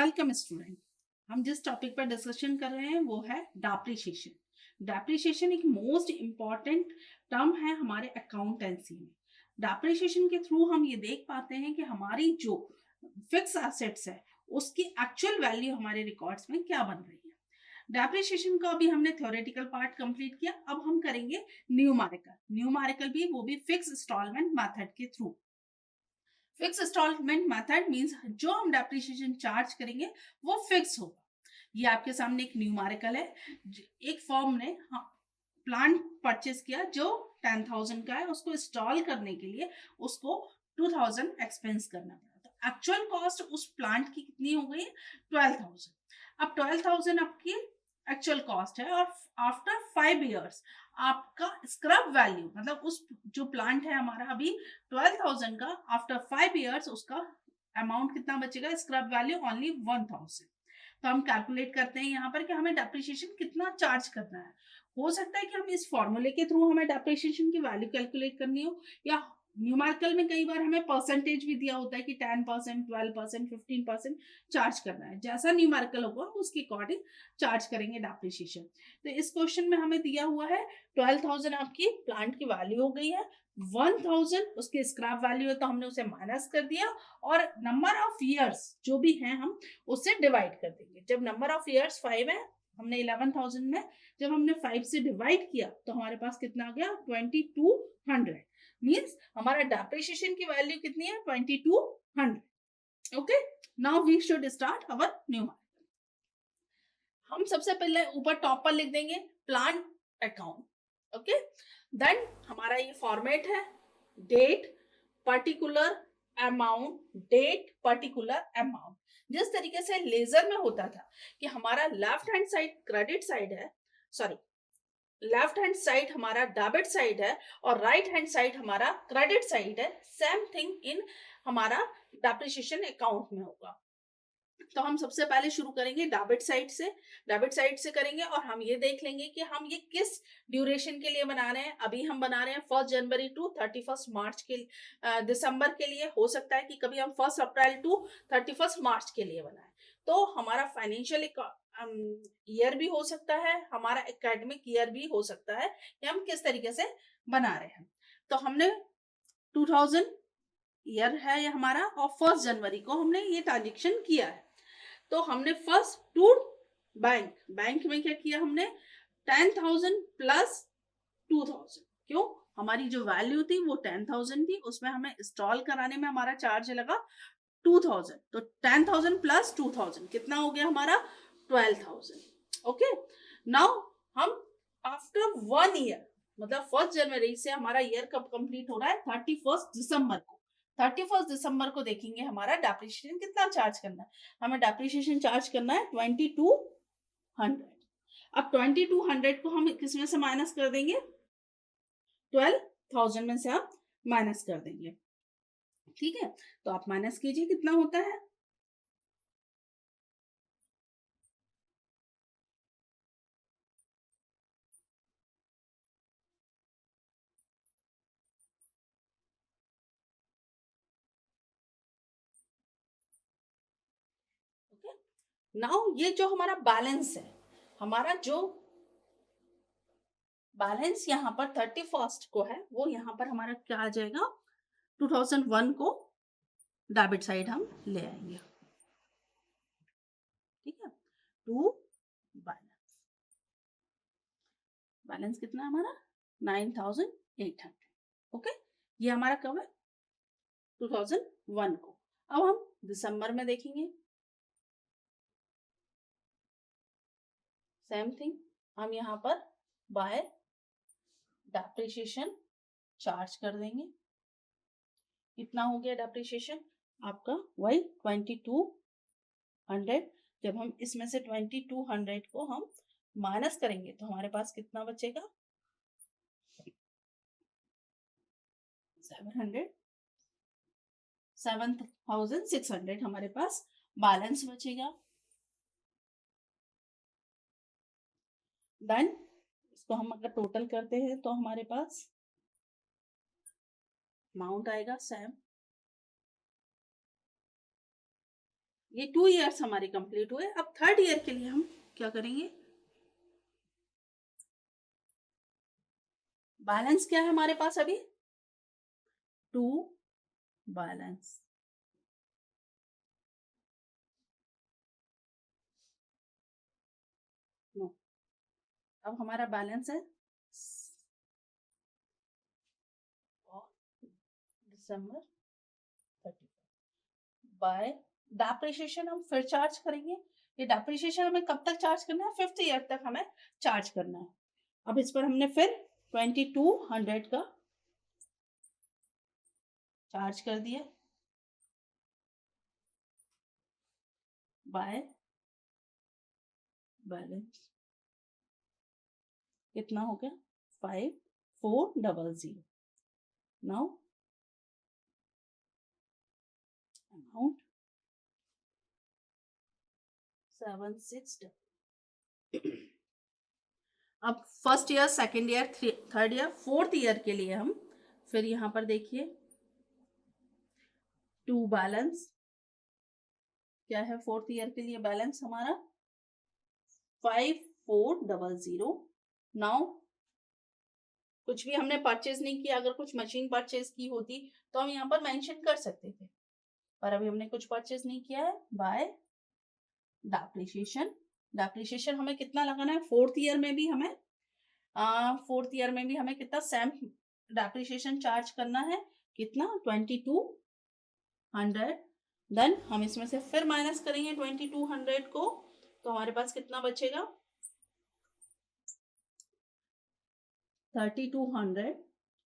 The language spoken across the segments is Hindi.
Welcome student. हम जिस टॉपिक पर डिस्कशन कर रहे हैं वो है डेप्रिसिएशन। डेप्रिसिएशन एक मोस्ट इंपॉर्टेंट टर्म है हमारे अकाउंटेंसी में। डेप्रिसिएशन के थ्रू हम ये देख पाते हैं कि हमारी जो फिक्स एसेट्स है उसकी एक्चुअल वैल्यू हमारे रिकॉर्ड्स में क्या बन रही है। डेप्रिसिएशन का अभी हमने थ्योरेटिकल पार्ट कंप्लीट किया, अब हम करेंगे न्यूमेरिकल भी, वो भी फिक्स इंस्टॉलमेंट मेथड के through. Fix instalment method means जो हम डेप्रिसिएशन चार्ज करेंगे वो फिक्स होगा। ये आपके सामने एक न्यूमेरिकल है। एक फर्म ने प्लांट परचेज किया जो 10,000 का है, उसको इंस्टॉल करने के लिए उसको 2,000 एक्सपेंस करना पड़ा। तो एक्चुअल कॉस्ट उस प्लांट की कितनी हो गई? 12,000। अब 12,000 आपकी एक्चुअल कॉस्ट है और आफ्टर 5 इयर्स आपका स्क्रब वैल्यू, मतलब उस जो प्लांट है हमारा अभी 12,000 का, आफ्टर 5 इयर्स उसका अमाउंट कितना बचेगा? Scrub value only 1,000। तो हम कैलकुलेट करते हैं यहाँ पर कि हमें डेप्रिसिएशन कितना चार्ज करना है। हो सकता है कि हम इस फॉर्मूले के थ्रू हमें डेप्रिसिएशन की वैल्यू कैलकुलेट करनी हो, या न्यूमेरिकल में कई बार हमें परसेंटेज भी दिया होता है कि 10%, 12%, 15% चार्ज करना है। जैसा न्यूमेरिकल होगा उसके अकॉर्डिंग चार्ज करेंगे डेप्रिसिएशन। तो इस क्वेश्चन में हमें दिया हुआ है 12,000 आपकी प्लांट की वैल्यू हो गई है, 1,000 उसकी स्क्रैप वैल्यू है तो हमने उसे माइनस कर दिया, और नंबर ऑफ ईयर्स जो भी हैं हम उससे डिवाइड कर देंगे। जब नंबर ऑफ ईयर्स 5 है, हमने 11,000 में जब हमने 5 से डिवाइड किया तो हमारे पास कितना आ गया? 2200। मींस हमारा डेप्रिसिएशन की वैल्यू कितनी है? 2200। Okay, now we should start our numerical. हम सबसे पहले ऊपर टॉप पर लिख देंगे प्लांट अकाउंट। ओके, देन हमारा ये फॉर्मेट है date particular amount, date particular amount. जिस तरीके से लेजर में होता था कि हमारा left hand side credit side है, सॉरी लेफ्ट हैंड साइड हमारा डेबिट साइड है और राइट हैंड साइड हमारा क्रेडिट साइड है, सेम थिंग इन हमारा डेप्रिसिएशन अकाउंट में होगा। तो हम सबसे पहले शुरू करेंगे डेबिट साइड से करेंगे, और हम ये देख लेंगे कि हम ये किस ड्यूरेशन के लिए बना रहे हैं। अभी हम बना रहे हैं 1 जनवरी टू 31 मार्च के दिसंबर के लिए। हो सकता है कि कभी हम 1 अप्रैल टू 31 मार्च के लिए बनाएं। तो हमारा फाइनेंशियल ईयर भी हो सकता है, हमारा एकेडमिक ईयर भी हो सकता है कि हम किस तरीके से बना रहे हैं। तो हमने 2000 ईयर है ये हमारा, और 1 जनवरी को हमने ये ट्रांजेक्शन किया है। तो हमने फर्स्ट टू बैंक में क्या किया? हमने 10,000 प्लस 2,000। क्यों? हमारी जो वैल्यू थी वो 10,000 थी, उसमें हमें इंस्टॉल कराने में हमारा चार्ज लगा 2,000। तो 10,000 प्लस 2,000 कितना हो गया हमारा? 12,000। ओके, नाउ हम आफ्टर 1 ईयर, मतलब 1 जनवरी से हमारा ईयर कब कंप्लीट हो रहा है? 31 दिसंबर को। 31 दिसंबर को देखेंगे हमारा डेप्रिसिएशन कितना चार्ज करना है। हमें डेप्रिसिएशन चार्ज करना है 2200। अब 2200 को हम किसमें से माइनस कर देंगे? 12,000 में से आप माइनस कर देंगे। ठीक है, तो आप माइनस कीजिए, कितना होता है? ओके, नाउ ये जो हमारा बैलेंस है, हमारा जो बैलेंस यहाँ पर 31 को है, वो यहाँ पर हमारा क्या आ जाएगा? 2001 को डेबिट साइड हम ले आएंगे। ठीक है, टू बैलेंस, बैलेंस कितना है हमारा? 9,800। ओके, ये हमारा कब है? 2001 को। अब हम दिसंबर में देखेंगे, सेम थिंग, हम यहाँ पर बाय डेप्रिसिएशन चार्ज कर देंगे। कितना हो गया डेप्रिसिएशन आपका? वही 2200। जब हम इसमें से 2200 को हम माइनस करेंगे तो हमारे पास कितना बचेगा? 7,600 हमारे पास बैलेंस बचेगा। डन। इसको हम अगर टोटल करते हैं तो हमारे पास अमाउंट आएगा सेम ये 2 ईयर्स हमारे कंप्लीट हुए। अब थर्ड ईयर के लिए हम क्या करेंगे, बैलेंस क्या है हमारे पास अभी, 2 बैलेंस, नो, अब हमारा बैलेंस है दिसंबर 30 बाय डेप्रिसिएशन हम फिर चार्ज करेंगे। ये डेप्रिसिएशन हमें कब तक चार्ज करना है, 5th ईयर तक हमें चार्ज करना है। अब इस पर हमने फिर 2200 का चार्ज कर दिया बाय बैलेंस, कितना हो गया 5400। Now amount 76। अब first year, second year, third year, fourth year के लिए हम फिर यहां पर देखिए 2 बैलेंस क्या है, फोर्थ ईयर के लिए बैलेंस हमारा 5400। नाउ कुछ भी हमने परचेज नहीं किया, अगर कुछ मशीन परचेज की होती तो हम यहाँ पर मेंशन कर सकते थे, पर अभी हमने कुछ परचेज नहीं किया है। बाय डेप्रिसिएशन, डेप्रिसिएशन हमें कितना लगाना है, फोर्थ ईयर में भी हमें कितना सेम डेप्रिसिएशन चार्ज करना है, कितना 2200। देन हम इसमें से फिर माइनस करेंगे 2200 को, तो हमारे पास कितना बचेगा 3200।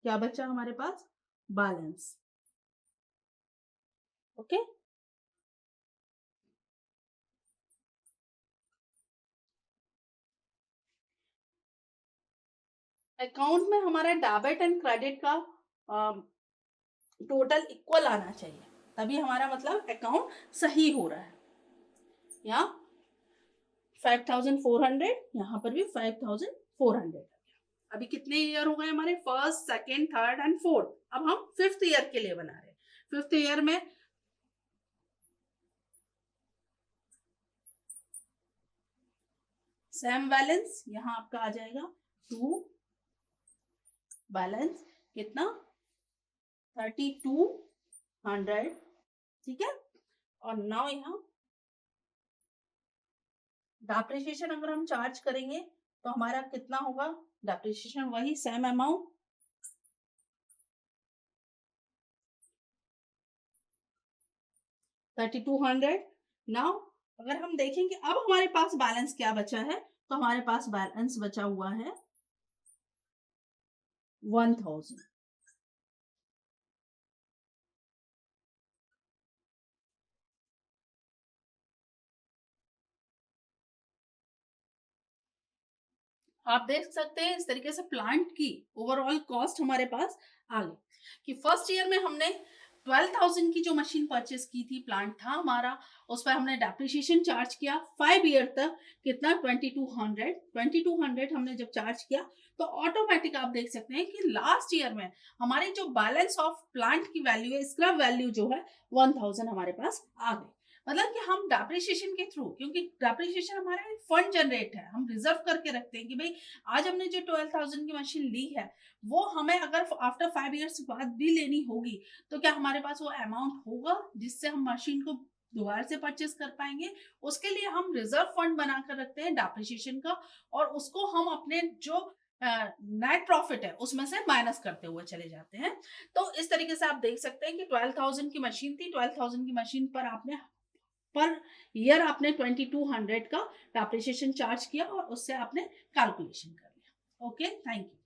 क्या बचा हमारे पास, बैलेंस। ओके, अकाउंट में हमारा डेबिट एंड क्रेडिट का टोटल इक्वल आना चाहिए, तभी हमारा मतलब अकाउंट सही हो रहा है। यहाँ 5400, यहाँ पर भी 5400। अभी कितने ईयर हो गए हमारे, first, second, third and fourth. अब हम 5th ईयर के लिए बना रहे हैं। 5th ईयर में सेम बैलेंस यहाँ आपका आ जाएगा 2 बैलेंस, कितना 3200, ठीक है। और नाउ यहाँ डेप्रिसिएशन अगर हम चार्ज करेंगे तो हमारा कितना होगा, डेप्रिसिएशन वही सेम अमाउंट 3200। नाउ अगर हम देखेंगे अब हमारे पास बैलेंस क्या बचा है, तो हमारे पास बैलेंस बचा हुआ है 1000। आप देख सकते हैं इस तरीके से प्लांट की ओवरऑल कॉस्ट हमारे पास आ गई, कि फर्स्ट ईयर में हमने 12,000 की जो मशीन परचेस की थी, प्लांट था हमारा, उस पर हमने डेप्रिसिएशन चार्ज किया 5 ईयर तक, कितना 2200 हमने जब चार्ज किया, तो ऑटोमेटिक आप देख सकते हैं कि लास्ट ईयर में हमारी जो बैलेंस ऑफ प्लांट की वैल्यू है, स्क्रैप वैल्यू जो है 1000 हमारे पास आ गई। मतलब कि हम डेप्रिसिएशन के थ्रू, क्योंकि डेप्रिसिएशन हमारा एक फंड जनरेट है, हम रिजर्व करके रखते हैं कि भाई आज हमने जो 12,000 की मशीन ली है, वो हमें अगर आफ्टर 5 ईयर्स बाद भी लेनी होगी, तो क्या हमारे पास वो अमाउंट होगा जिससे हम मशीन को दोबारा से परचेस कर पाएंगे। उसके लिए हम रिजर्व फंड बनाकर रखते हैं डेप्रिसिएशन का, और उसको हम अपने जो नेट प्रॉफिट है उसमें से माइनस करते हुए चले जाते हैं। तो इस तरीके से आप देख सकते हैं कि 12,000 की मशीन थी, 12,000 की मशीन पर आपने पर ईयर आपने 2200 का डेप्रिसिएशन चार्ज किया और उससे आपने कैलकुलेशन कर लिया। Okay, thank you.